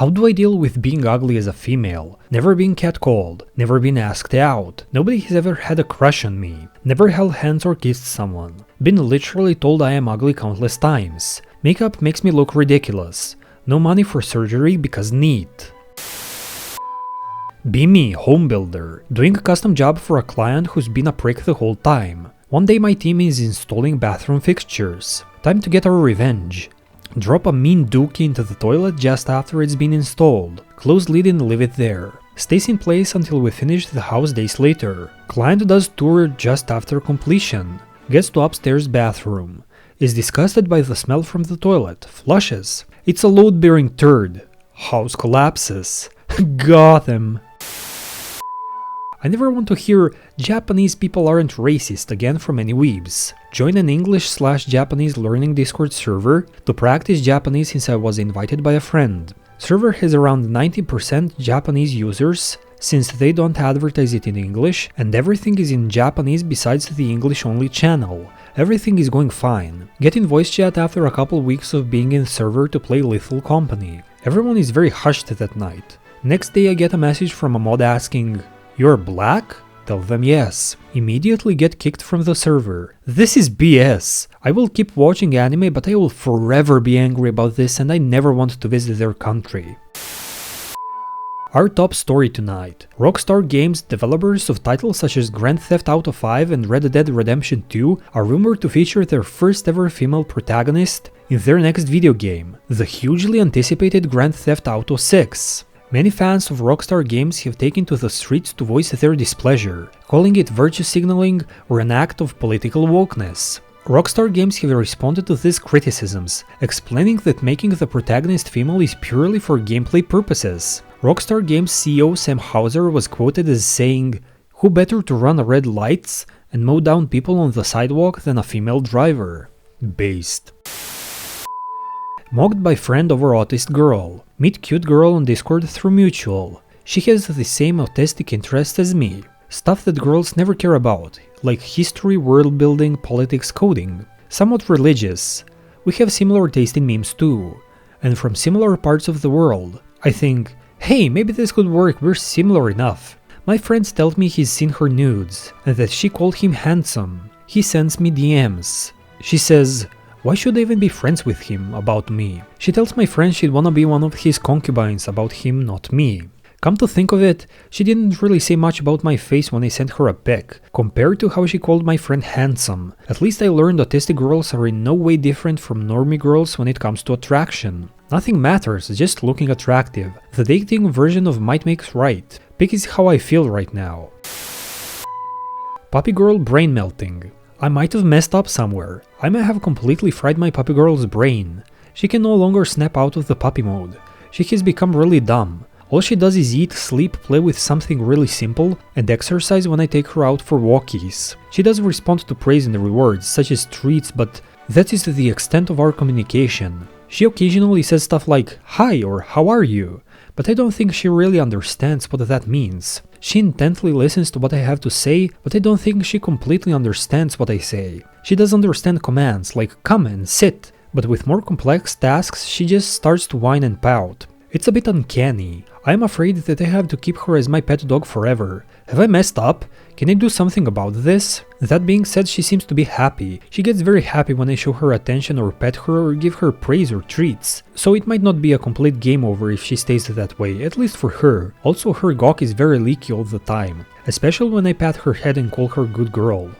How do I deal with being ugly as a female? Never been catcalled, never been asked out, nobody has ever had a crush on me, never held hands or kissed someone, been literally told I am ugly countless times, makeup makes me look ridiculous, no money for surgery because neat. Be me, home builder, doing a custom job for a client who's been a prick the whole time. One day my team is installing bathroom fixtures. Time to get our revenge. Drop a mean dookie into the toilet just after it's been installed. Close lid and leave it there. Stays in place until we finish the house days later. Client does tour just after completion. Gets to upstairs bathroom. Is disgusted by the smell from the toilet. Flushes. It's a load-bearing turd. House collapses. Got him. I never want to hear Japanese people aren't racist again from any weebs. Join an English/Japanese learning Discord server to practice Japanese since I was invited by a friend. Server has around 90% Japanese users since they don't advertise it in English and everything is in Japanese besides the English only channel. Everything is going fine. Get in voice chat after a couple weeks of being in server to play Lethal Company. Everyone is very hushed that night. Next day I get a message from a mod asking, "You're black?" Tell them yes. Immediately get kicked from the server. This is BS. I will keep watching anime, but I will forever be angry about this and I never want to visit their country. Our top story tonight. Rockstar Games, developers of titles such as Grand Theft Auto 5 and Red Dead Redemption 2, are rumored to feature their first ever female protagonist in their next video game, the hugely anticipated Grand Theft Auto 6. Many fans of Rockstar Games have taken to the streets to voice their displeasure, calling it virtue signaling or an act of political wokeness. Rockstar Games have responded to these criticisms, explaining that making the protagonist female is purely for gameplay purposes. Rockstar Games CEO Sam Houser was quoted as saying, "Who better to run red lights and mow down people on the sidewalk than a female driver?" Based. Mocked by friend over autist girl. Meet cute girl on Discord through mutual. She has the same autistic interests as me. Stuff that girls never care about, like history, world building, politics, coding. Somewhat religious. We have similar taste in memes too. And from similar parts of the world. I think, hey, maybe this could work, we're similar enough. My friends tell me he's seen her nudes, and that she called him handsome. He sends me DMs. She says, why should I even be friends with him about me? She tells my friend she'd wanna be one of his concubines about him, not me. Come to think of it, she didn't really say much about my face when I sent her a pic, compared to how she called my friend handsome. At least I learned autistic girls are in no way different from normie girls when it comes to attraction. Nothing matters, just looking attractive. The dating version of might makes right. Pic is how I feel right now. Puppy girl brain melting. I might have messed up somewhere. I might have completely fried my puppy girl's brain. She can no longer snap out of the puppy mode. She has become really dumb. All she does is eat, sleep, play with something really simple, and exercise when I take her out for walkies. She does respond to praise and rewards, such as treats, but that is the extent of our communication. She occasionally says stuff like, "Hi" or "How are you?" But I don't think she really understands what that means. She intently listens to what I have to say, but I don't think she completely understands what I say. She does understand commands like come and sit, but with more complex tasks she just starts to whine and pout. It's a bit uncanny. I am afraid that I have to keep her as my pet dog forever. Have I messed up? Can I do something about this? That being said, she seems to be happy. She gets very happy when I show her attention or pet her or give her praise or treats. So it might not be a complete game over if she stays that way, at least for her. Also, her gawk is very leaky all the time, especially when I pat her head and call her good girl.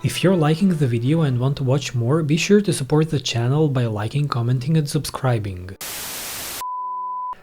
If you're liking the video and want to watch more, be sure to support the channel by liking, commenting and subscribing.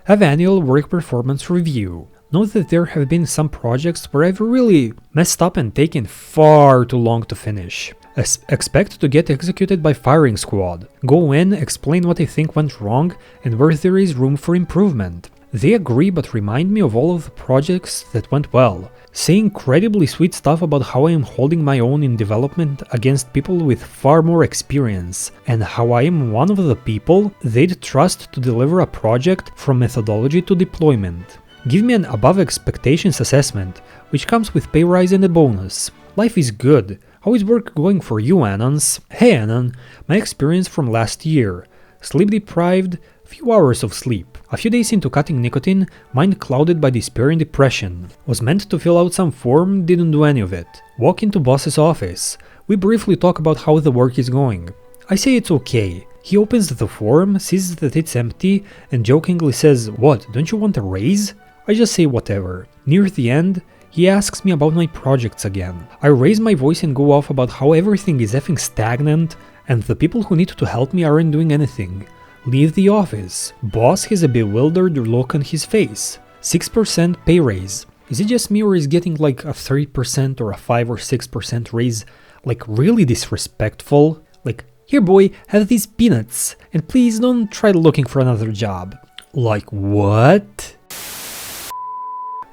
Have annual work performance review. Note that there have been some projects where I've really messed up and taken far too long to finish. Expect to get executed by firing squad. Go in, explain what I think went wrong and where there is room for improvement. They agree but remind me of all of the projects that went well. Say incredibly sweet stuff about how I am holding my own in development against people with far more experience, and how I am one of the people they'd trust to deliver a project from methodology to deployment. Give me an above expectations assessment, which comes with pay rise and a bonus. Life is good. How is work going for you, Anons? Hey Anon, my experience from last year. Sleep deprived, Few hours of sleep. A few days into cutting nicotine, mind clouded by despair and depression. Was meant to fill out some form, didn't do any of it. Walk into boss's office. We briefly talk about how the work is going. I say it's okay. He opens the form, sees that it's empty, and jokingly says, "What, don't you want a raise?" I just say whatever. Near the end, he asks me about my projects again. I raise my voice and go off about how everything is effing stagnant, and the people who need to help me aren't doing anything. Leave the office. Boss has a bewildered look on his face. 6% pay raise. Is it just me or is getting like a 3% or a 5 or 6% raise like really disrespectful? Like, here boy, have these peanuts, and please don't try looking for another job. Like what?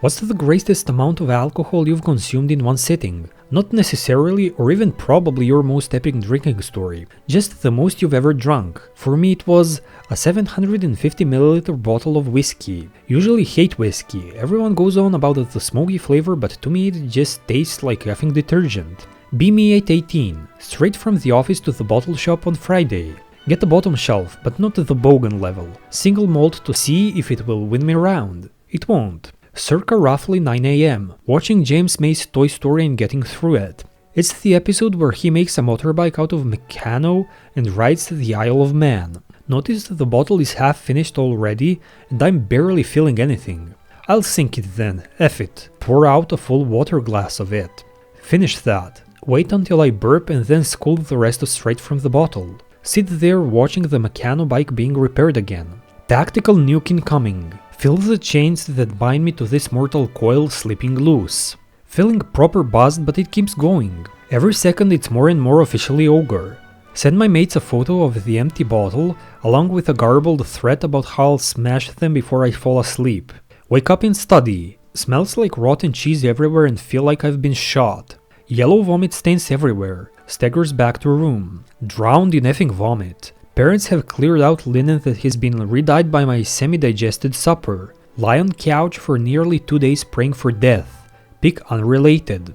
What's the greatest amount of alcohol you've consumed in one sitting? Not necessarily or even probably your most epic drinking story, just the most you've ever drunk. For me it was a 750ml bottle of whiskey. Usually hate whiskey, everyone goes on about the smoky flavor, but to me it just tastes like effing detergent. Be me at 18, straight from the office to the bottle shop on Friday. Get the bottom shelf, but not the bogan level. Single malt to see if it will win me round. It won't. Circa roughly 9 AM, watching James May's Toy Story and getting through it. It's the episode where he makes a motorbike out of Meccano and rides to the Isle of Man. Notice that the bottle is half finished already and I'm barely feeling anything. I'll sink it then, F it. Pour out a full water glass of it. Finish that. Wait until I burp and then scoop the rest straight from the bottle. Sit there watching the Meccano bike being repaired again. Tactical nuke incoming. Feel the chains that bind me to this mortal coil slipping loose. Feeling proper buzzed, but it keeps going. Every second it's more and more officially ogre. Send my mates a photo of the empty bottle, along with a garbled threat about how I'll smash them before I fall asleep. Wake up and study. Smells like rotten cheese everywhere and feel like I've been shot. Yellow vomit stains everywhere. Staggers back to room. Drowned in effing vomit. Parents have cleared out linen that has been re-dyed by my semi-digested supper. Lie on couch for nearly 2 days praying for death. Pick unrelated.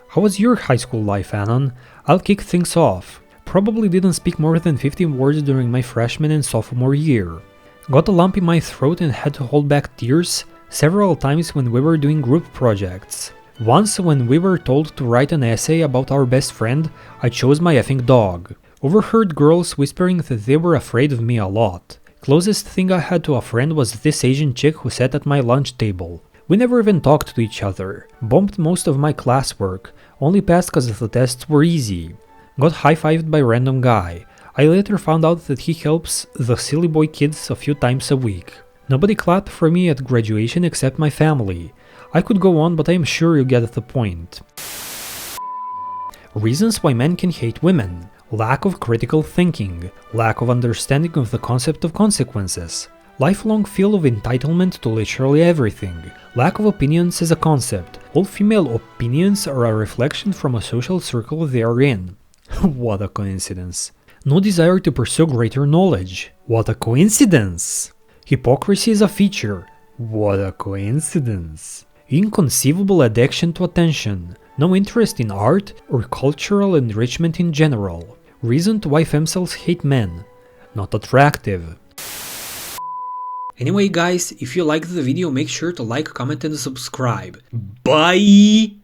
How was your high school life, Anon? I'll kick things off. Probably didn't speak more than 15 words during my freshman and sophomore year. Got a lump in my throat and had to hold back tears several times when we were doing group projects. Once when we were told to write an essay about our best friend, I chose my effing dog. Overheard girls whispering that they were afraid of me a lot. Closest thing I had to a friend was this Asian chick who sat at my lunch table. We never even talked to each other. Bumped most of my classwork, only passed cause the tests were easy. Got high-fived by random guy. I later found out that he helps the silly boy kids a few times a week. Nobody clapped for me at graduation except my family. I could go on, but I am sure you get the point. Reasons why men can hate women. Lack of critical thinking, lack of understanding of the concept of consequences, lifelong feel of entitlement to literally everything, lack of opinions as a concept. All female opinions are a reflection from a social circle they are in. What a coincidence. No desire to pursue greater knowledge. What a coincidence. Hypocrisy is a feature. What a coincidence. Inconceivable addiction to attention. No interest in art or cultural enrichment in general. Reason to why femcells hate men. Not attractive. Anyway guys, if you liked the video make sure to like, comment and subscribe. Bye!